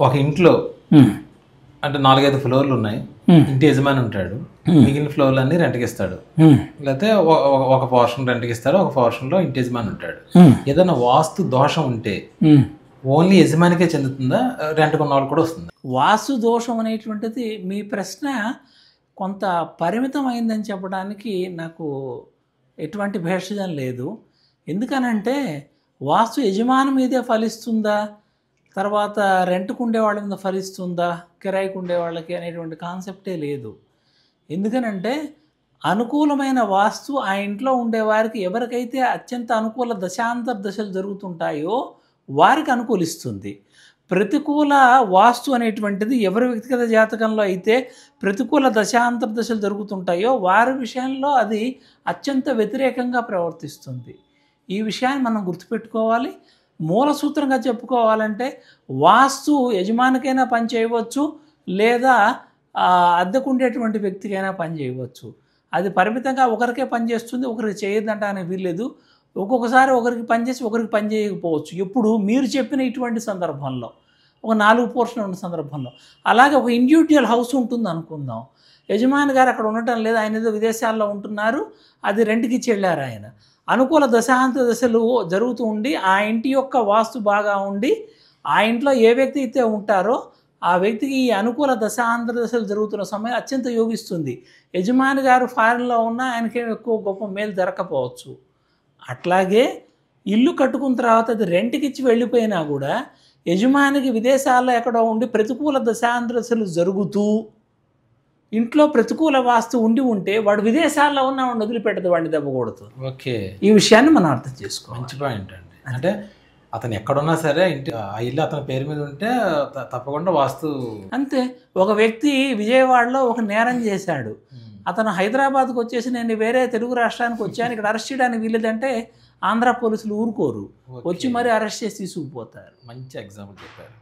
ఒక ఇంట్లో అంటే 4-5 ఫ్లోర్లు ఉన్నాయి. ఇంటి యజమాని ఉంటాడు, మిగిలిన ఫ్లోర్లన్నీ రెంట్కి ఇస్తాడు, లేకపోతే ఒక పోర్షన్ రెంట్కి ఇస్తాడు, ఒక పోర్షన్లో ఇంటి యజమాని ఉంటాడు. ఏదైనా వాస్తు దోషం ఉంటే ఓన్లీ యజమానికే చెందుతుందా, రెంట్కి ఉన్న వాళ్ళు కూడా వస్తుందా? వాస్తు దోషం అనేటువంటిది మీ ప్రశ్న కొంత పరిమితం అయిందని చెప్పడానికి నాకు ఎటువంటి భేషజం లేదు. ఎందుకనంటే వాస్తు యజమాని మీదే ఫలిస్తుందా, తర్వాత రెంట్కు ఉండేవాళ్ళ మీద ఫలిస్తుందా, కిరాయికి ఉండేవాళ్ళకి అనేటువంటి కాన్సెప్టే లేదు. ఎందుకనంటే అనుకూలమైన వాస్తు ఆ ఇంట్లో ఉండేవారికి ఎవరికైతే అత్యంత అనుకూల దశాంతర దశలు జరుగుతుంటాయో వారికి అనుకూలిస్తుంది. ప్రతికూల వాస్తు అనేటువంటిది ఎవరి వ్యక్తిగత జాతకంలో అయితే ప్రతికూల దశాంతర దశలు జరుగుతుంటాయో వారి విషయంలో అది అత్యంత వ్యతిరేకంగా ప్రవర్తిస్తుంది. ఈ విషయాన్ని మనం గుర్తుపెట్టుకోవాలి. మూల సూత్రంగా చెప్పుకోవాలంటే వాస్తు యజమానికైనా పని చేయవచ్చు, లేదా అద్దెకుండేటువంటి వ్యక్తికైనా పని చేయవచ్చు. అది పరిమితంగా ఒకరికే పనిచేస్తుంది, ఒకరికి చేయొద్దంటానికి వీల్లేదు. ఒక్కొక్కసారి ఒకరికి పనిచేసి ఒకరికి పని చేయకపోవచ్చు. ఎప్పుడు మీరు చెప్పిన ఇటువంటి సందర్భంలో, ఒక 4 పోర్షన్ ఉన్న సందర్భంలో. అలాగే ఒక ఇండివిజువల్ హౌస్ ఉంటుంది అనుకుందాం. యజమాని గారు అక్కడ ఉండటం లేదు, ఆయన ఏదో విదేశాల్లో ఉంటున్నారు, అది రెంట్కి ఇచ్చి వెళ్ళారు. ఆయన అనుకూల దశాంత దశలు జరుగుతూ ఉండి ఆ ఇంటి యొక్క వాస్తు బాగా ఉండి ఆ ఇంట్లో ఏ వ్యక్తి అయితే ఉంటారో ఆ వ్యక్తికి ఈ అనుకూల దశాంతర దశలు జరుగుతున్న సమయం అత్యంత యోగిస్తుంది. యజమాని గారు ఫారిన్లో ఉన్నా ఆయనకేం ఎక్కువ గొప్ప మేలు జరగకపోవచ్చు. అట్లాగే ఇల్లు కట్టుకున్న తర్వాత అది రెంట్కి ఇచ్చి వెళ్ళిపోయినా కూడా యజమానికి విదేశాల్లో ఎక్కడో ఉండి ప్రతికూల దశాంతర దశలు జరుగుతూ ఇంట్లో ప్రతికూల వాస్తు ఉంటే వాడు విదేశాల్లో ఉన్న వాడిని వదిలిపెట్టదు, వాడిని దెబ్బకూడదు. ఓకే, ఈ విషయాన్ని మనం అర్థం చేసుకోవాలి. మంచి పాయింట్ అండి. అంటే అతను ఎక్కడున్నా సరే ఇంటి ఆ ఇల్లు అతని పేరు మీద ఉంటే తప్పకుండా వాస్తు. అంతే. ఒక వ్యక్తి విజయవాడలో ఒక నేరం చేశాడు, అతను హైదరాబాద్కి వచ్చేసి నేను వేరే తెలుగు రాష్ట్రానికి వచ్చాను, ఇక్కడ అరెస్ట్ చేయడానికి వీలేదంటే ఆంధ్ర పోలీసులు ఊరుకోరు, వచ్చి మరి అరెస్ట్ చేసి తీసుకుపోతారు. మంచి ఎగ్జాంపుల్ చెప్పారు.